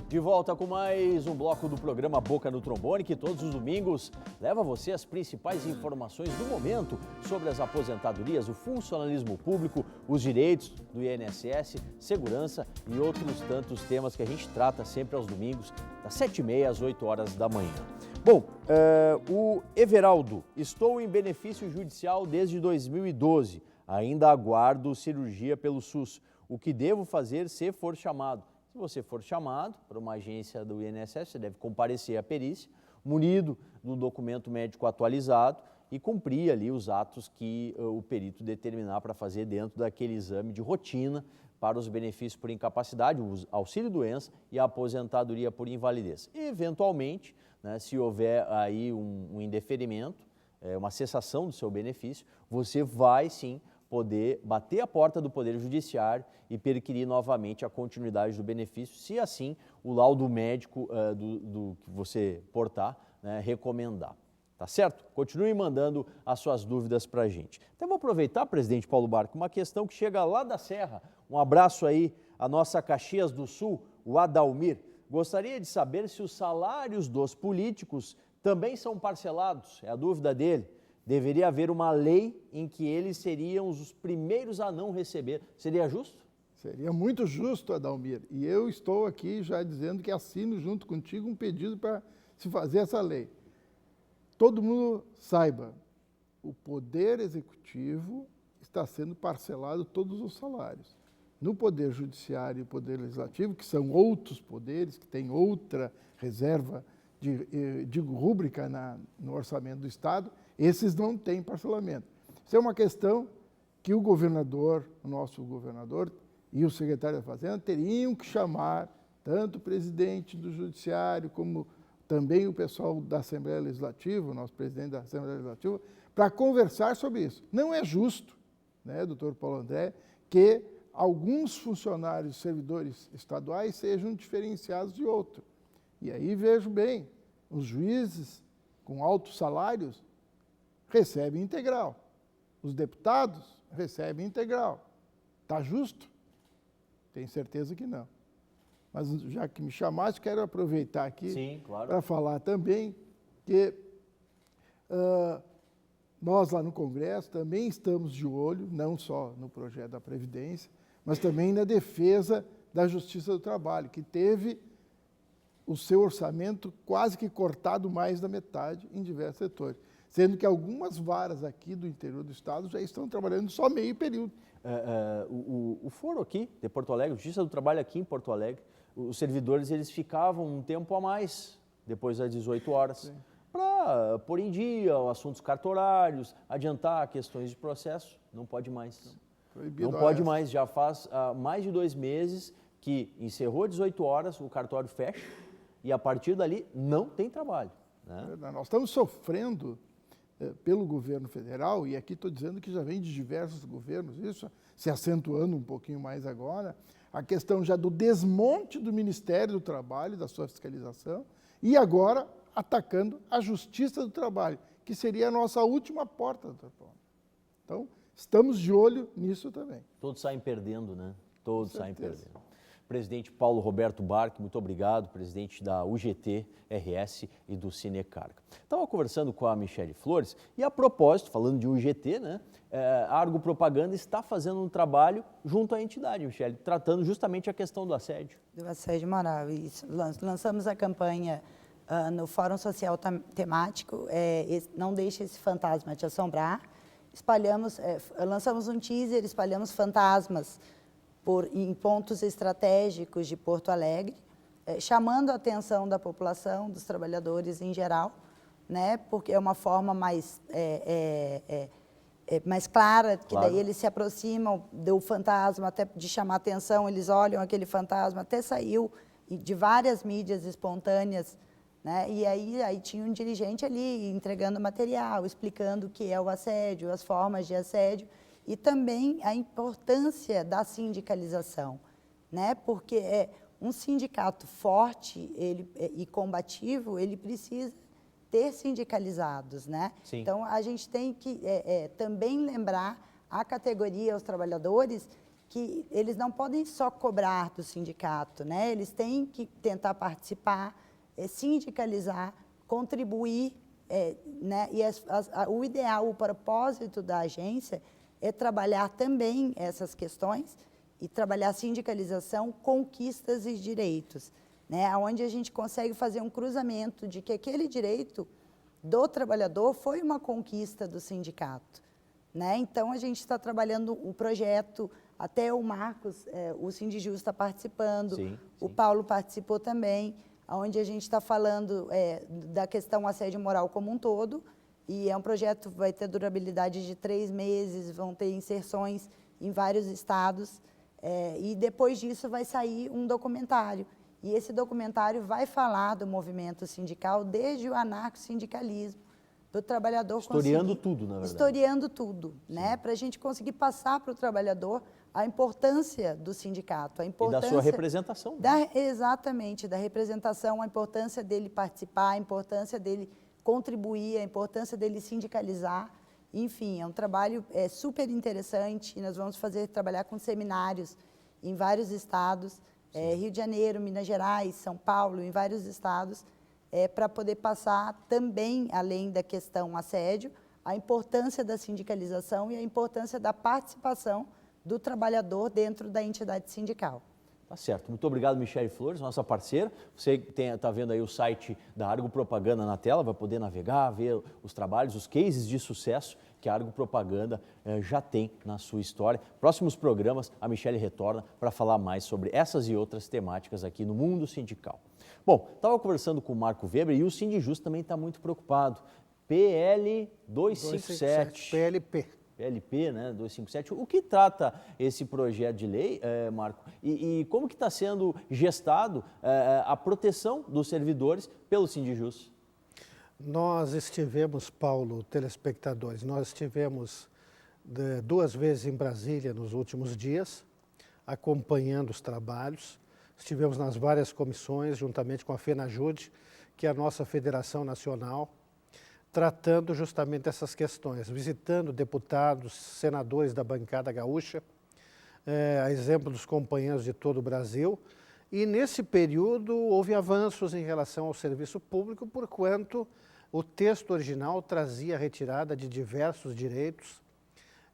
De volta com mais um bloco do programa Boca no Trombone, que todos os domingos leva a você as principais informações do momento sobre as aposentadorias, o funcionalismo público, os direitos do INSS, segurança e outros tantos temas que a gente trata sempre aos domingos, das 7h30 às 8 horas da manhã. Bom, o Everaldo, estou em benefício judicial desde 2012, ainda aguardo cirurgia pelo SUS. O que devo fazer se for chamado? Se você for chamado para uma agência do INSS, você deve comparecer à perícia, munido do documento médico atualizado e cumprir ali os atos que o perito determinar para fazer dentro daquele exame de rotina para os benefícios por incapacidade, o auxílio-doença e a aposentadoria por invalidez. E, eventualmente, né, se houver aí um indeferimento, uma cessação do seu benefício, você vai sim poder bater a porta do Poder Judiciário e perquirir novamente a continuidade do benefício, se assim o laudo médico do que você portar, né, recomendar. Tá certo? Continue mandando as suas dúvidas para a gente. Então vou aproveitar, presidente Paulo Barco, uma questão que chega lá da Serra. Um abraço aí à nossa Caxias do Sul, o Adalmir. Gostaria de saber se os salários dos políticos também são parcelados, é a dúvida dele. Deveria haver uma lei em que eles seriam os primeiros a não receber. Seria justo? Seria muito justo, Adalmir. E eu estou aqui já dizendo que assino junto contigo um pedido para se fazer essa lei. Todo mundo saiba, o Poder Executivo está sendo parcelado todos os salários. No Poder Judiciário e Poder Legislativo, que são outros poderes, que têm outra reserva de rúbrica no orçamento do Estado, esses não têm parcelamento. Isso é uma questão que o governador, o nosso governador e o secretário da Fazenda teriam que chamar tanto o presidente do Judiciário como também o pessoal da Assembleia Legislativa, o nosso presidente da Assembleia Legislativa, para conversar sobre isso. Não é justo, né, doutor Paulo André, que alguns funcionários, servidores estaduais sejam diferenciados de outros. E aí vejo bem, os juízes com altos salários recebem integral, os deputados recebem integral. Está justo? Tenho certeza que não. Mas já que me chamaste, quero aproveitar aqui para falar também que nós lá no Congresso também estamos de olho, não só no projeto da Previdência, mas também na defesa da Justiça do Trabalho, que teve o seu orçamento quase que cortado mais da metade em diversos setores, sendo que algumas varas aqui do interior do estado já estão trabalhando só meio período. O foro aqui de Porto Alegre, a Justiça do Trabalho aqui em Porto Alegre, os servidores eles ficavam um tempo a mais, depois das 18 horas, para pôr em dia assuntos cartorários, adiantar questões de processo. Não pode mais. Não pode mais, já faz mais de 2 meses que encerrou 18 horas, o cartório fecha e a partir dali não tem trabalho. Né? Nós estamos sofrendo pelo governo federal, e aqui estou dizendo que já vem de diversos governos, isso se acentuando um pouquinho mais agora, a questão já do desmonte do Ministério do Trabalho, da sua fiscalização, e agora atacando a Justiça do Trabalho, que seria a nossa última porta, doutor Paulo. Então, estamos de olho nisso também. Todos saem perdendo, né? Todos saem perdendo. Presidente Paulo Roberto Barque, muito obrigado, presidente da UGT, RS e do Cinecarga. Estava conversando com a Michele Flores e, a propósito, falando de UGT, né, a Argo Propaganda está fazendo um trabalho junto à entidade, Michele, tratando justamente a questão do assédio. Do assédio moral, isso. Lançamos a campanha no Fórum Social Temático, Não Deixe Esse Fantasma Te Assombrar. Lançamos um teaser, espalhamos fantasmas em pontos estratégicos de Porto Alegre, chamando a atenção da população, dos trabalhadores em geral, né, porque é uma forma mais clara, que daí eles se aproximam do fantasma, até de chamar a atenção, eles olham aquele fantasma, até saiu de várias mídias espontâneas, né, e aí tinha um dirigente ali entregando material, explicando o que é o assédio, as formas de assédio, e também a importância da sindicalização, né? Porque um sindicato forte e combativo, ele precisa ter sindicalizados, né? Sim. Então, a gente tem que também lembrar a categoria, os trabalhadores, que eles não podem só cobrar do sindicato, né? Eles têm que tentar participar, sindicalizar, contribuir, né? E o ideal, o propósito da agência é trabalhar também essas questões e trabalhar sindicalização, conquistas e direitos, né? Onde a gente consegue fazer um cruzamento de que aquele direito do trabalhador foi uma conquista do sindicato, né? Então, a gente está trabalhando um projeto, até o Marcos, o Sindijus está participando, sim, o Paulo participou também, onde a gente está falando da questão assédio moral como um todo, e é um projeto que vai ter durabilidade de 3 meses, vão ter inserções em vários estados, e depois disso vai sair um documentário. E esse documentário vai falar do movimento sindical desde o anarcossindicalismo, do trabalhador historiando tudo, na verdade. Historiando tudo, né? Para a gente conseguir passar para o trabalhador a importância do sindicato, a importância... E da sua representação. Exatamente, da representação, a importância dele participar, a importância dele contribuir, a importância dele sindicalizar. Enfim, é um trabalho super interessante e nós vamos trabalhar com seminários em vários estados, Rio de Janeiro, Minas Gerais, São Paulo, em vários estados, para poder passar também, além da questão assédio, a importância da sindicalização e a importância da participação do trabalhador dentro da entidade sindical. Tá certo. Muito obrigado, Michele Flores, nossa parceira. Você está vendo aí o site da Argo Propaganda na tela, vai poder navegar, ver os trabalhos, os cases de sucesso que a Argo Propaganda já tem na sua história. Próximos programas, a Michele retorna para falar mais sobre essas e outras temáticas aqui no mundo sindical. Bom, estava conversando com o Marco Weber e o Sindijus também está muito preocupado. PL 257. PLP, né, 257. O que trata esse projeto de lei, Marco? E como que está sendo gestado a proteção dos servidores pelo Sindijus? Nós estivemos, Paulo, telespectadores, nós estivemos 2 vezes em Brasília nos últimos dias, acompanhando os trabalhos. Estivemos nas várias comissões, juntamente com a FENAJUDE, que é a nossa federação nacional, tratando justamente essas questões, visitando deputados, senadores da bancada gaúcha, a exemplo dos companheiros de todo o Brasil. E nesse período houve avanços em relação ao serviço público, porquanto o texto original trazia a retirada de diversos direitos,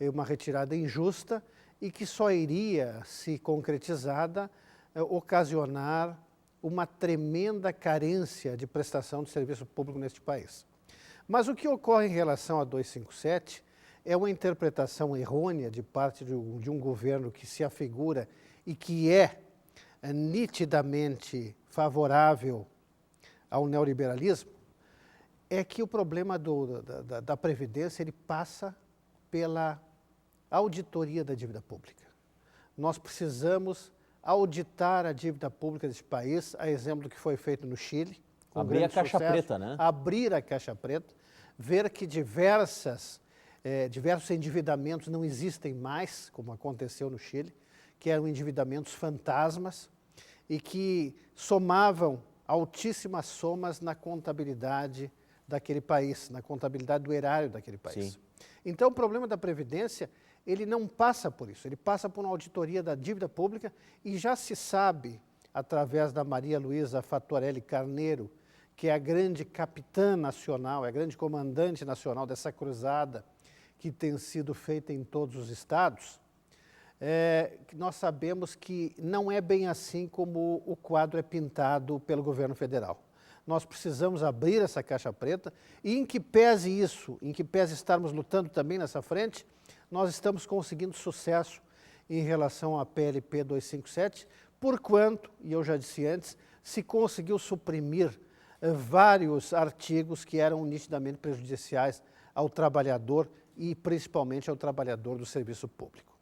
uma retirada injusta e que só iria, se concretizada, ocasionar uma tremenda carência de prestação de serviço público neste país. Mas o que ocorre em relação a 257 é uma interpretação errônea de parte de um governo que se afigura e que é nitidamente favorável ao neoliberalismo, é que o problema da Previdência ele passa pela auditoria da dívida pública. Nós precisamos auditar a dívida pública desse país, a exemplo do que foi feito no Chile. Abrir a caixa preta, né? Abrir a caixa preta, ver que diversos endividamentos não existem mais, como aconteceu no Chile, que eram endividamentos fantasmas e que somavam altíssimas somas na contabilidade daquele país, na contabilidade do erário daquele país. Sim. Então, o problema da Previdência, ele não passa por isso, ele passa por uma auditoria da dívida pública e já se sabe, através da Maria Luísa Fattorelli Carneiro, que é a grande capitã nacional, é a grande comandante nacional dessa cruzada que tem sido feita em todos os estados, nós sabemos que não é bem assim como o quadro é pintado pelo governo federal. Nós precisamos abrir essa caixa preta e em que pese isso, em que pese estarmos lutando também nessa frente, nós estamos conseguindo sucesso em relação à PLP 257, porquanto, e eu já disse antes, se conseguiu suprimir vários artigos que eram nitidamente prejudiciais ao trabalhador e principalmente ao trabalhador do serviço público.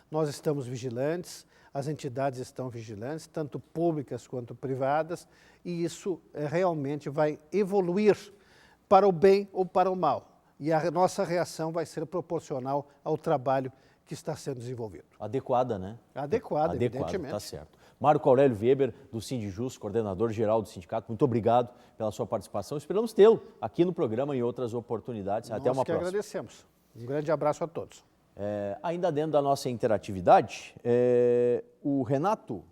Nós estamos vigilantes, as entidades estão vigilantes, tanto públicas quanto privadas, e isso realmente vai evoluir para o bem ou para o mal. E a nossa reação vai ser proporcional ao trabalho que está sendo desenvolvido. Adequada, né? Adequada, evidentemente. Tá certo. Marco Aurélio Weber, do Sindijus, coordenador-geral do sindicato, muito obrigado pela sua participação. Esperamos tê-lo aqui no programa em outras oportunidades. Até uma próxima. Nós que agradecemos. Um grande abraço a todos. Ainda dentro da nossa interatividade, o Renato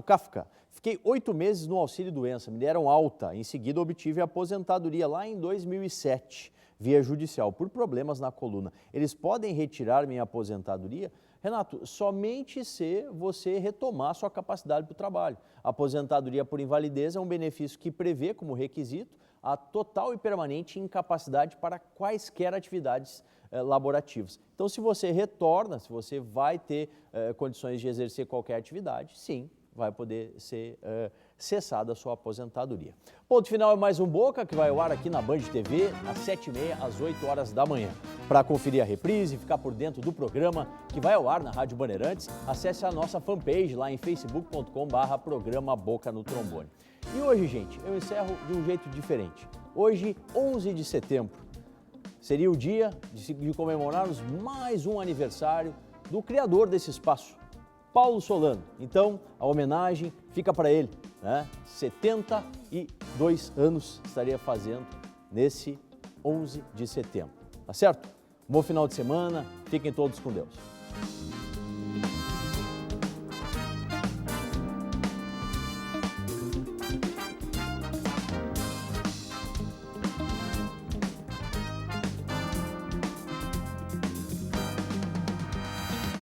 Kafka, fiquei 8 meses no auxílio-doença, me deram alta, em seguida obtive a aposentadoria lá em 2007, via judicial, por problemas na coluna. Eles podem retirar minha aposentadoria? Renato, somente se você retomar sua capacidade para o trabalho. A aposentadoria por invalidez é um benefício que prevê como requisito a total e permanente incapacidade para quaisquer atividades laborativas. Então, se você retorna, se você vai ter condições de exercer qualquer atividade, sim, vai poder ser cessada a sua aposentadoria. Ponto final é mais um Boca, que vai ao ar aqui na Band TV, às 7h30, às 8 horas da manhã. Para conferir a reprise e ficar por dentro do programa que vai ao ar na Rádio Bandeirantes, acesse a nossa fanpage lá em facebook.com/programa Boca no Trombone. E hoje, gente, eu encerro de um jeito diferente. Hoje, 11 de setembro, seria o dia de comemorarmos mais um aniversário do criador desse espaço, Paulo Solano. Então, a homenagem fica para ele, né? 72 anos estaria fazendo nesse 11 de setembro, tá certo? Bom final de semana, fiquem todos com Deus.